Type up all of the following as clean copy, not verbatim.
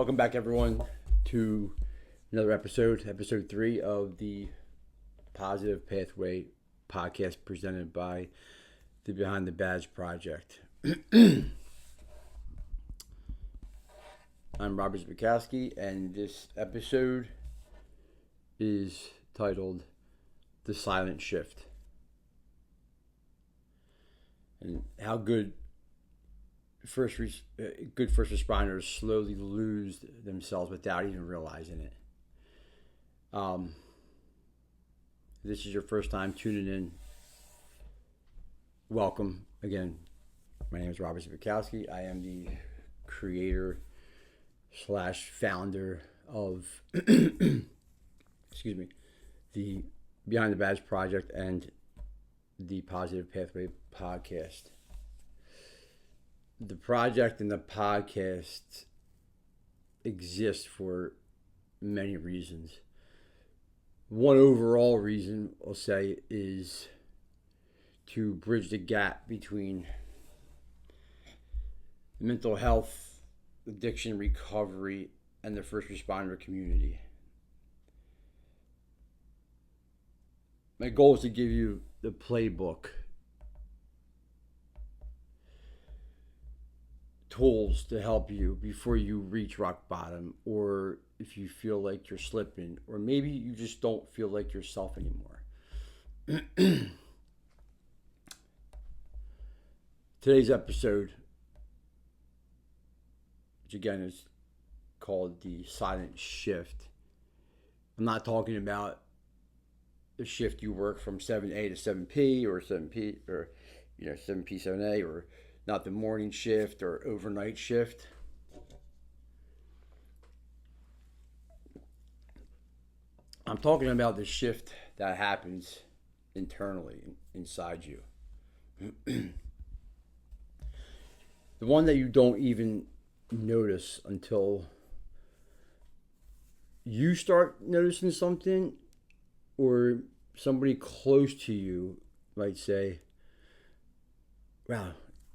Welcome back, everyone, to another episode 3 of the Positive Pathway podcast presented by the Behind the Badge Project. I'm Robert Zbikowski, and this episode is titled The Silent Shift. And how good first responders slowly lose themselves without even realizing it. This is your first time tuning in. Welcome again. My name is Robert Zbikowski. I am the creator / founder of the Behind the Badge Project and the Positive Pathway podcast. The project and the podcast exist for many reasons. One overall reason I'll say is to bridge the gap between mental health, addiction recovery, and the first responder community. My goal is to give you the playbook, tools to help you before you reach rock bottom, or if you feel like you're slipping, or maybe you just don't feel like yourself anymore. Today's episode, which again is called The Silent Shift. I'm not talking about the shift you work from 7A to 7P or 7P or 7P 7A, or not the morning shift or overnight shift. I'm talking about the shift that happens internally inside you. The one that you don't even notice until you start noticing something, or somebody close to you might say, wow,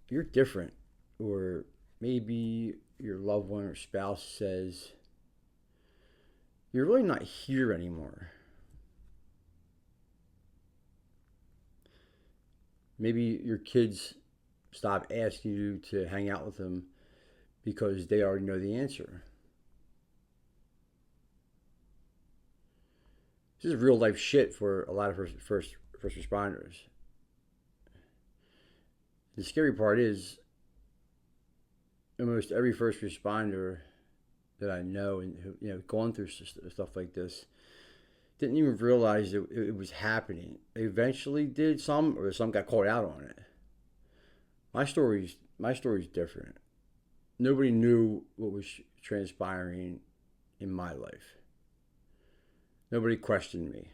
you're different. Or maybe your loved one or spouse says, you're really not here anymore. Maybe your kids stop asking you to hang out with them because they already know the answer. This is real life shit for a lot of first responders. The scary part is almost every first responder that I know and who gone through stuff like this didn't even realize it was happening. They eventually did, some got called out on it. My story's different. Nobody knew what was transpiring in my life. Nobody questioned me.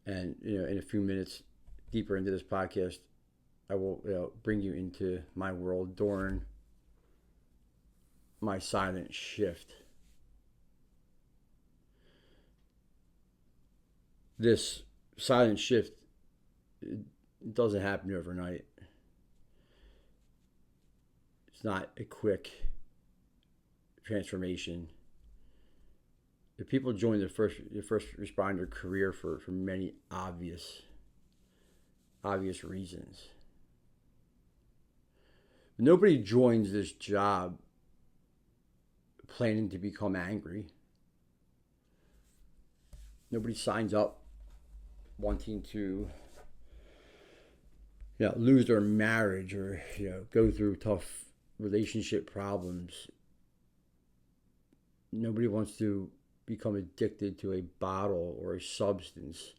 And in a few minutes deeper into this podcast, I will bring you into my world during my silent shift. This silent shift, it doesn't happen overnight. It's not a quick transformation. The people join the first responder career for many obvious reasons. Nobody joins this job planning to become angry. Nobody signs up wanting to lose their marriage or go through tough relationship problems. Nobody wants to become addicted to a bottle or a substance,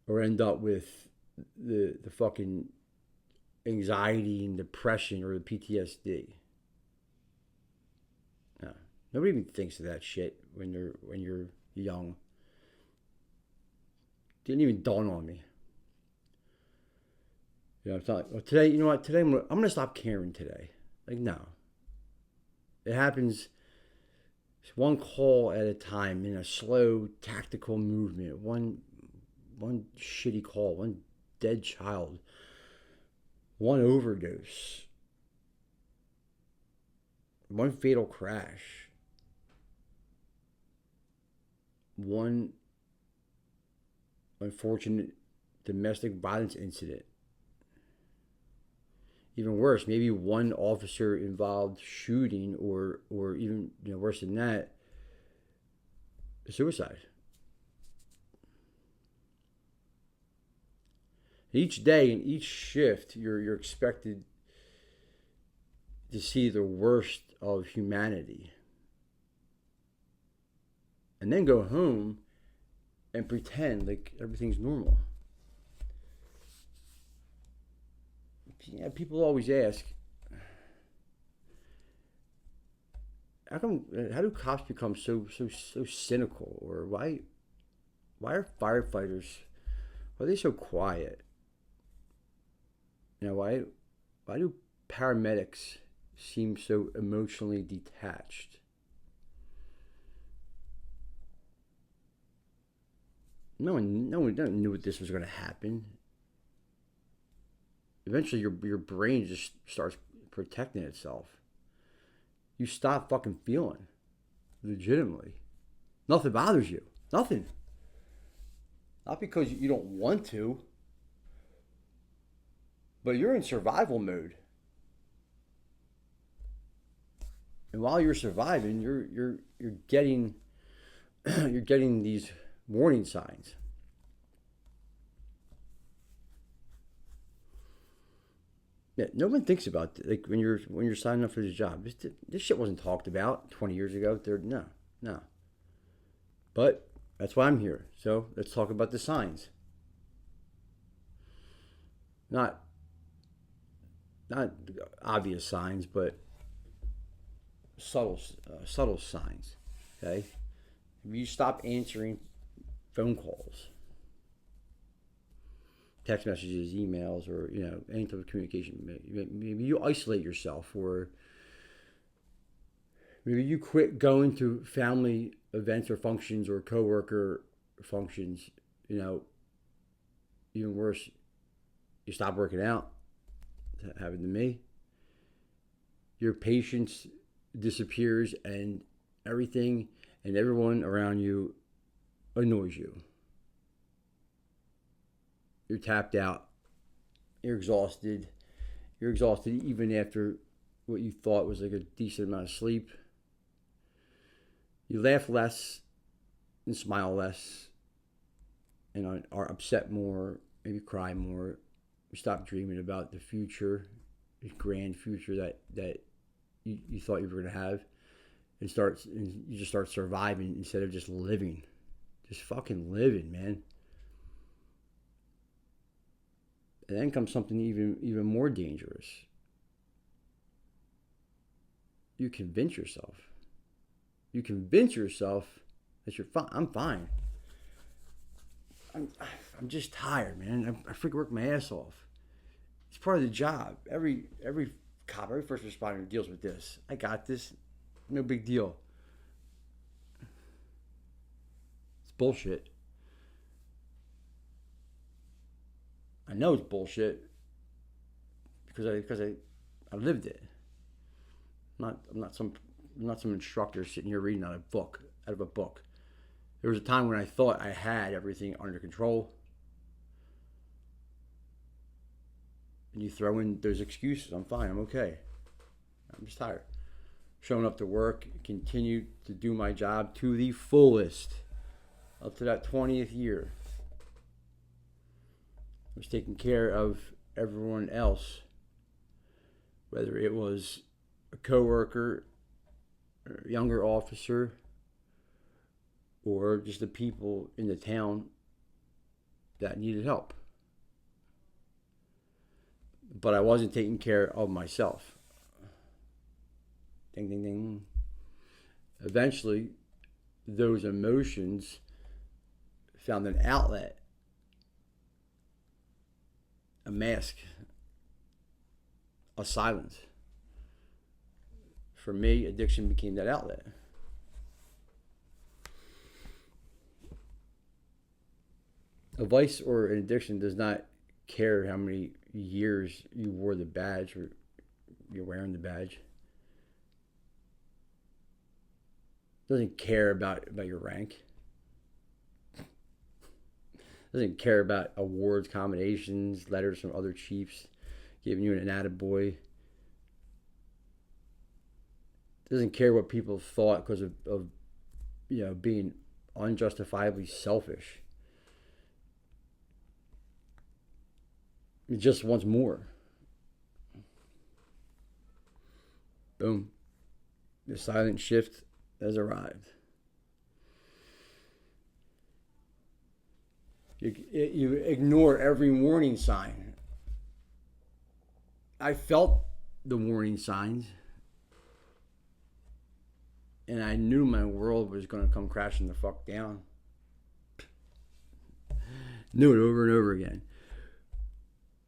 or end up with the fucking anxiety and depression or the PTSD. No, nobody even thinks of that shit when you're young. Didn't even dawn on me. I'm telling you, today, you know what? Today I'm gonna stop caring today. Like, no. It happens one call at a time in a slow tactical movement. One shitty call, one dead child, one overdose. one fatal crash, one unfortunate domestic violence incident. Even worse, maybe one officer involved shooting, or even worse than that, suicide. Each day and each shift, you're expected to see the worst of humanity, and then go home and pretend like everything's normal. Yeah, people always ask, how do cops become so cynical, or why are firefighters, why are they so quiet? Why do paramedics seem so emotionally detached? No one knew this was going to happen. Eventually, your brain just starts protecting itself. You stop fucking feeling, legitimately. Nothing bothers you. Nothing. Not because you don't want to, but you're in survival mode. And while you're surviving, you're getting you're getting these warning signs. Yeah, no one thinks about it. Like when you're signing up for this job. This shit wasn't talked about 20 years ago. No. But that's why I'm here. So let's talk about the signs. Not not obvious signs, but subtle signs. Okay, if you stop answering phone calls, text messages, emails, or any type of communication, maybe you isolate yourself, or maybe you quit going to family events or functions or coworker functions. Even worse, you stop working out. That happened to me. Your patience disappears, and everything and everyone around you annoys you. You're tapped out. You're exhausted. You're exhausted even after what you thought was like a decent amount of sleep. You laugh less and smile less and are upset more, maybe cry more. You stop dreaming about the future, the grand future that you thought you were going to have, and you just start surviving instead of just living. Just fucking living, man. And then comes something even more dangerous. You convince yourself that you're fine. I'm fine. I'm just tired, man. I freaking work my ass off. It's part of the job. Every cop, every first responder deals with this. I got this. No big deal. It's bullshit. I know it's bullshit because I lived it. I'm not some instructor sitting here reading out of a book. There was a time when I thought I had everything under control. And you throw in those excuses. I'm fine. I'm okay. I'm just tired. Showing up to work, continue to do my job to the fullest up to that 20th year. I was taking care of everyone else, whether it was a coworker, or a younger officer, or just the people in the town that needed help. But I wasn't taking care of myself. Ding, ding, ding. Eventually, those emotions found an outlet, a mask, a silence. For me, addiction became that outlet. A vice or an addiction does not care how many years you wore the badge or you're wearing the badge. doesn't care about your rank, doesn't care about awards, combinations, letters from other chiefs giving you an attaboy. Doesn't care what people thought because of being unjustifiably selfish. It just wants more. Boom. The silent shift has arrived. You ignore every warning sign. I felt the warning signs, and I knew my world was going to come crashing the fuck down. Knew it over and over again.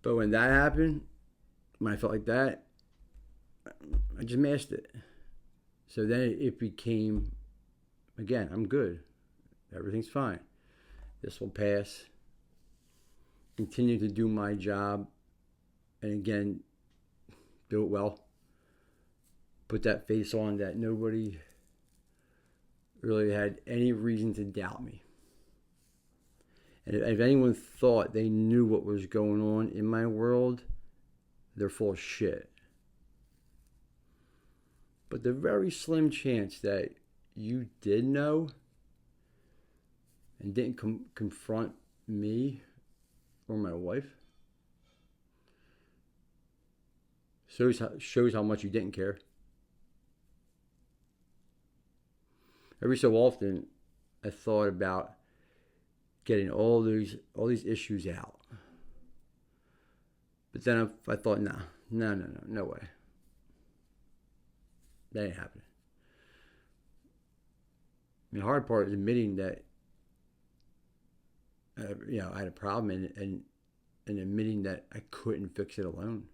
But when that happened, when I felt like that, I just masked it. So then it became, again, I'm good. Everything's fine. This will pass. Continue to do my job. And again, do it well. Put that face on that nobody really had any reason to doubt me. And if anyone thought they knew what was going on in my world, they're full of shit. But the very slim chance that you did know and didn't confront me or my wife shows how much you didn't care. Every so often, I thought about getting all these issues out. But then I thought, no way. That ain't happening. The hard part is admitting that I had a problem and admitting that I couldn't fix it alone.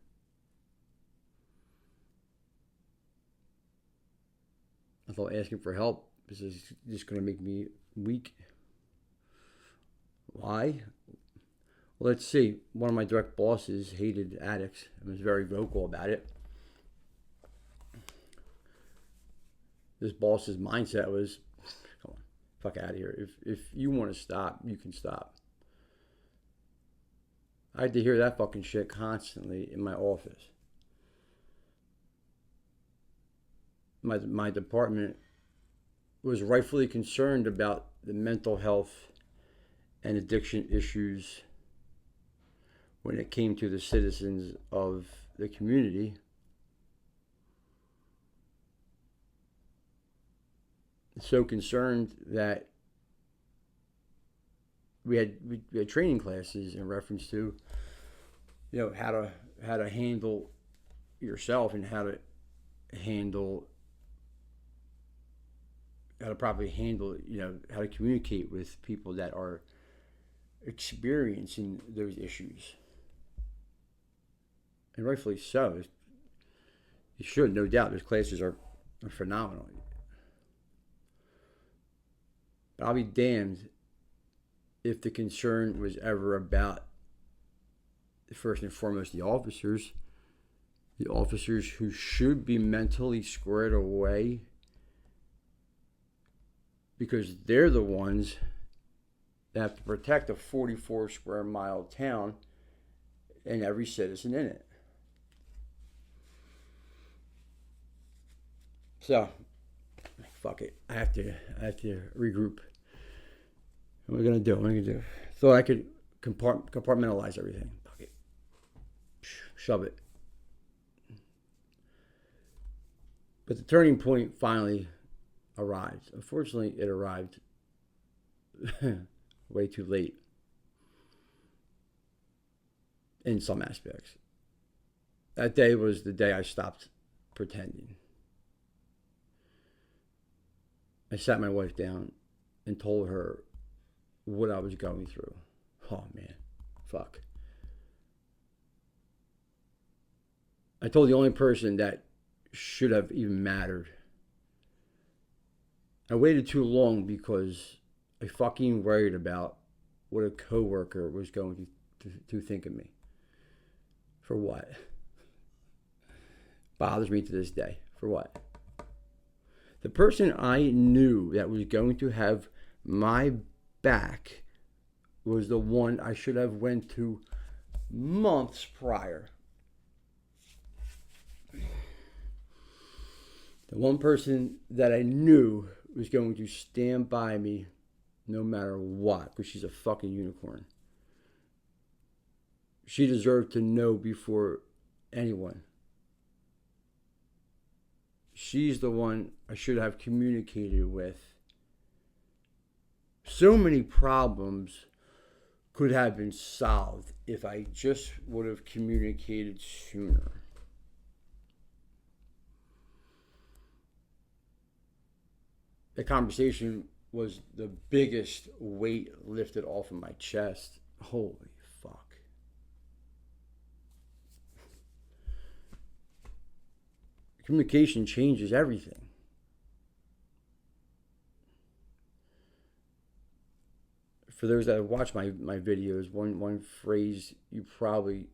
I thought asking for help is just going to make me weak. Why? Well, let's see. One of my direct bosses hated addicts and was very vocal about it. This boss's mindset was, come on, fuck out of here. If you want to stop, you can stop. I had to hear that fucking shit constantly in my office. My department was rightfully concerned about the mental health and addiction issues when it came to the citizens of the community. So concerned that we had training classes in reference to how to handle yourself and how to properly handle how to communicate with people that are experiencing those issues. And rightfully so. You should, no doubt. Those classes are phenomenal. But I'll be damned if the concern was ever about, first and foremost, the officers who should be mentally squared away because they're the ones that have to protect a 44 square mile town and every citizen in it. So, fuck it. I have to regroup. What am I gonna do? Thought I could compartmentalize everything. Fuck it. Shove it. But the turning point finally arrived. Unfortunately, it arrived way too late in some aspects. That day was the day I stopped pretending. I sat my wife down and told her what I was going through. Oh man, fuck. I told the only person that should have even mattered. I waited too long because I fucking worried about what a coworker was going to think of me. For what? Bothers me to this day. For what? The person I knew that was going to have my back was the one I should have went to months prior. The one person that I knew was going to stand by me no matter what, because she's a fucking unicorn. She deserved to know before anyone. She's the one I should have communicated with. So many problems could have been solved if I just would have communicated sooner. The conversation was the biggest weight lifted off of my chest. Holy fuck. Communication changes everything. For those that watch my videos, one phrase you probably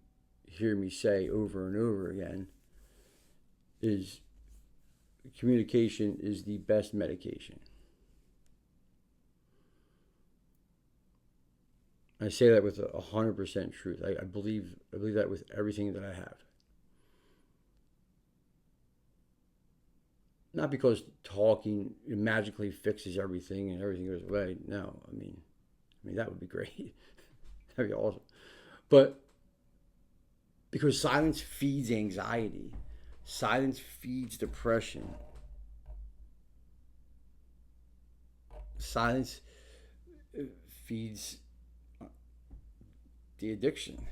hear me say over and over again is communication is the best medication. I say that with 100% truth. I believe that with everything that I have. Not because talking magically fixes everything and everything goes away. No, I mean that would be great. That'd be awesome. But because silence feeds anxiety, silence feeds depression, silence feeds the addiction.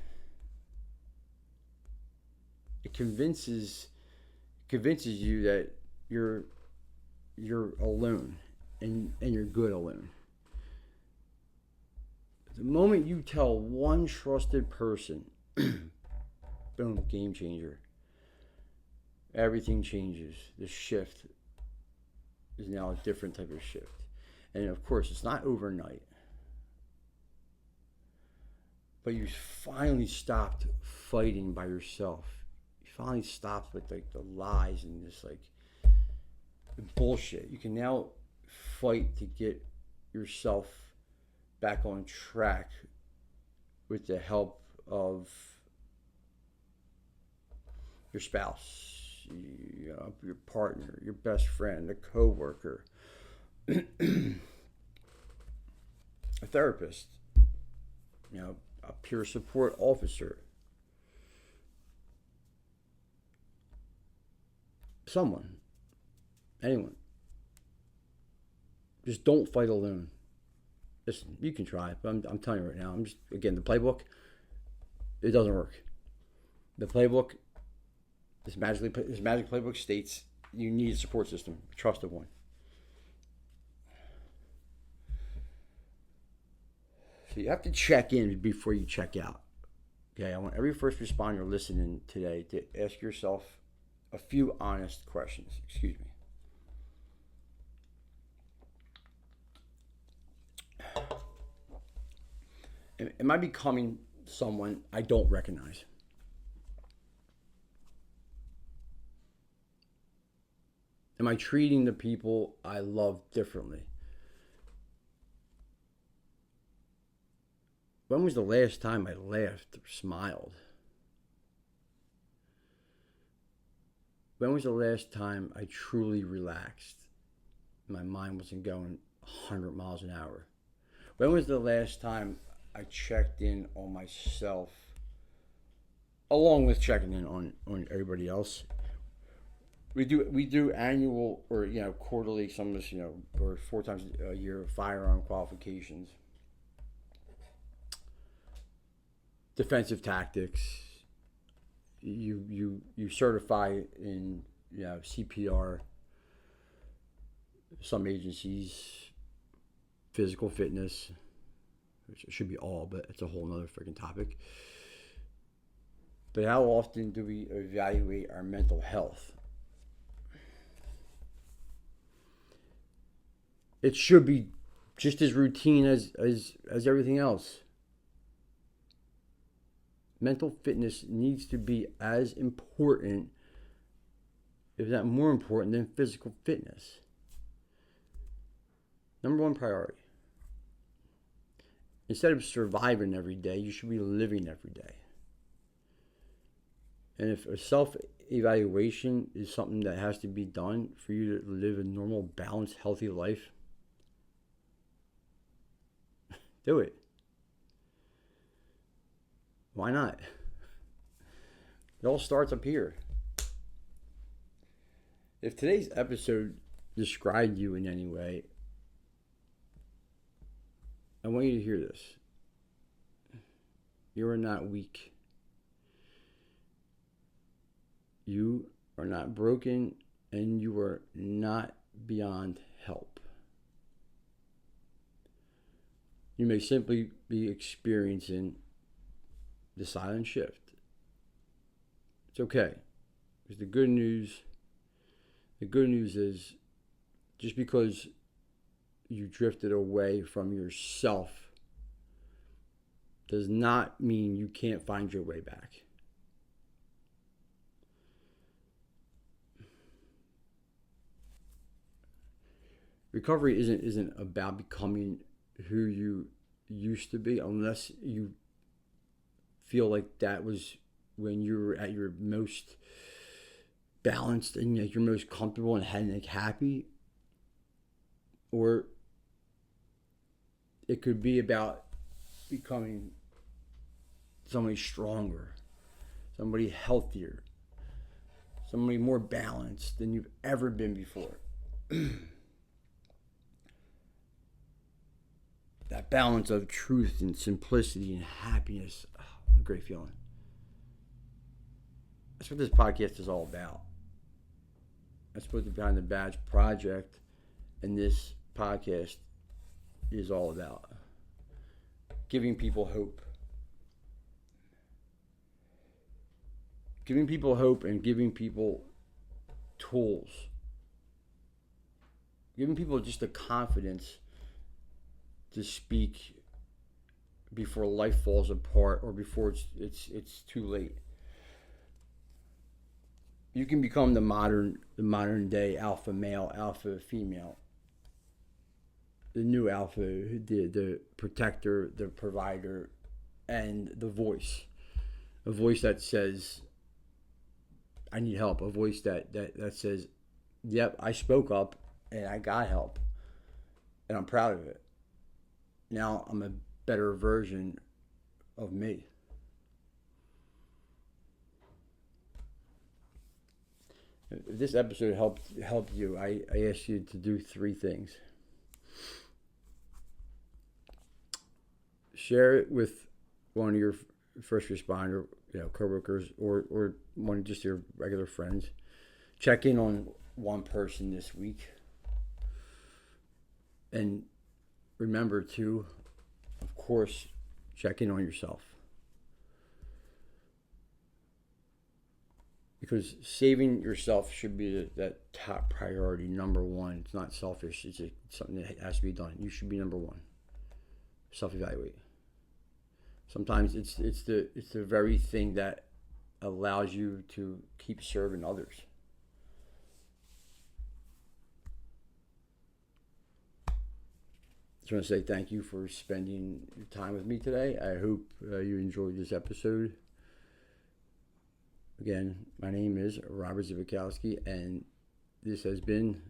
It convinces you that you're alone and you're good alone. The moment you tell one trusted person, boom, game changer. Everything changes. The shift is now a different type of shift. And of course, it's not overnight. But you finally stopped fighting by yourself. You finally stopped with like the lies and this like the bullshit. You can now fight to get yourself back on track with the help of your spouse, your partner, your best friend, a coworker, a therapist, a peer support officer, someone, anyone. Just don't fight alone. Listen, you can try, but I'm telling you right now. The playbook, it doesn't work. The playbook, this magic playbook states you need a support system, a trusted one. So you have to check in before you check out. Okay, I want every first responder listening today to ask yourself a few honest questions. Excuse me. Am I becoming someone I don't recognize? Am I treating the people I love differently? When was the last time I laughed or smiled? When was the last time I truly relaxed? My mind wasn't going 100 miles an hour. When was the last time I checked in on myself, along with checking in on everybody else? We do annual or quarterly, some of us or 4 times a year firearm qualifications, defensive tactics. You certify in CPR. Some agencies, physical fitness, which should be all, but it's a whole nother freaking topic. But how often do we evaluate our mental health? It should be just as routine as everything else. Mental fitness needs to be as important, if not more important, than physical fitness. Number one priority. Instead of surviving every day, you should be living every day. And if a self-evaluation is something that has to be done for you to live a normal, balanced, healthy life, do it. Why not? It all starts up here. If today's episode described you in any way, I want you to hear this. You are not weak. You are not broken, and you are not beyond help. You may simply be experiencing the silent shift. It's okay. Because the good news is just because you drifted away from yourself does not mean you can't find your way back. Recovery isn't about becoming who you used to be unless you feel like that was when you were at your most balanced and like you're most comfortable and like happy. Or it could be about becoming somebody stronger, somebody healthier, somebody more balanced than you've ever been before. That balance of truth and simplicity and happiness. Oh, what a great feeling. That's what this podcast is all about. That's what the Behind the Badge project and this podcast is all about. Giving people hope. Giving people hope and giving people tools. Giving people just the confidence to speak before life falls apart or before it's too late. You can become the modern day alpha male, alpha female, the new alpha, the protector, the provider, and the voice. A voice that says, I need help. A voice that says, yep, I spoke up and I got help. And I'm proud of it. Now I'm a better version of me. If this episode helped you, I ask you to do 3 things. Share it with one of your first responder, coworkers, or one of just your regular friends. Check in on one person this week. And remember to, of course, check in on yourself. Because saving yourself should be that top priority, number one. It's not selfish. It's something that has to be done. You should be number one. Self-evaluate. Sometimes it's the very thing that allows you to keep serving others. Just want to say thank you for spending your time with me today. I hope you enjoyed this episode. Again, my name is Robert Zivakowski, and this has been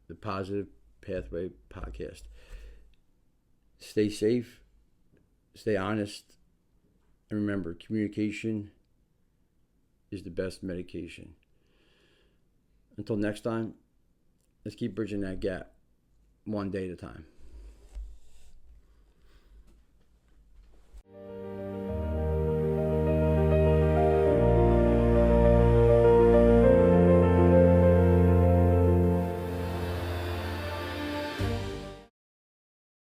the Positive Pathway Podcast. Stay safe, stay honest, and remember, communication is the best medication. Until next time, let's keep bridging that gap one day at a time.